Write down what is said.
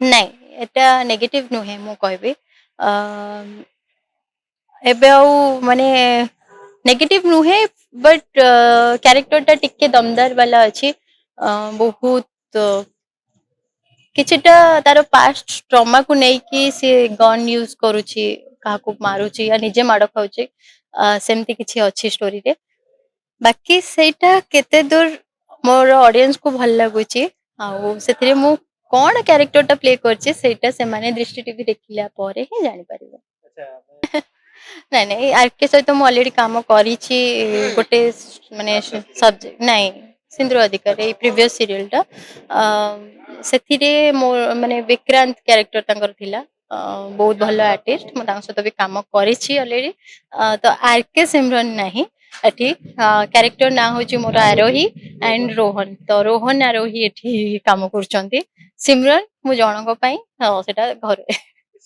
ନାଇଁ ଏଟା ନେଗେଟିଭ ନୁହେଁ ମୁଁ କହିବି ଅ, ଏବେ ଆଉ ମାନେ ନେଗେଟିଭ ନୁହେଁ ବଟ୍ କ୍ୟାରେକ୍ଟର ଟା ଟିକେ ଦମଦାର ବାଲା ଅଛି ବହୁତ କିଛିଟା ତାର ପାଷ୍ଟ ଟ୍ରମାକୁ ନେଇକି ସେ ଗନ୍ ୟୁଜ କରୁଛି କାହାକୁ ମାରୁଛି ୟା ନିଜେ ମାଡ ଖାଉଛି ସେମିତି କିଛି ଅଛି ଷ୍ଟୋରିରେ ବାକି ସେଇଟା କେତେ ଦୂର ମୋର ଅଡିଏନ୍ସ କୁ ଭଲ ଲାଗୁଛି ଆଉ ସେଥିରେ ମୁଁ କଣ କ୍ୟାରେକ୍ଟର ଟା ପ୍ଲେ କରିଛି ସେଇଟା ସେମାନେ ଦୃଷ୍ଟି ଟିଭି ଦେଖିଲା ପରେ ହିଁ ଜାଣିପାରିବେ। ନାଇଁ ନାଇଁ ଆର୍କେ ସହିତ ମୁଁ ଅଲରେଡି କାମ କରିଛି ଗୋଟେ ମାନେ ସବଜେକ୍ଟ ନାଇଁ ସିନ୍ଦୁର ଅଧିକାର ଏଇ ପ୍ରିଭିୟସ ସିରିଏଲ ଟା ସେଥିରେ ମୋ ମାନେ ବିକ୍ରାନ୍ତ କ୍ୟାରେକ୍ଟର ତାଙ୍କର ଥିଲା ବହୁତ ଭଲ ଆର୍ଟିଷ୍ଟ ମୁଁ ତାଙ୍କ ସହିତ ବି କାମ କରିଛି ଅଲରେଡି ତ ଆର୍କେ ସିମରନ ନାହିଁ ଏଠି କ୍ୟାରେକ୍ଟର ନାଁ ହଉଛି ମୋର ଆରୋହୀ ଆଣ୍ଡ ରୋହନ ତ ରୋହନ ଆରୋହୀ ଏଠି କାମ କରୁଛନ୍ତି ସିମରନ ମୁଁ ଜଣଙ୍କ ପାଇଁ ସେଟା ଘରେ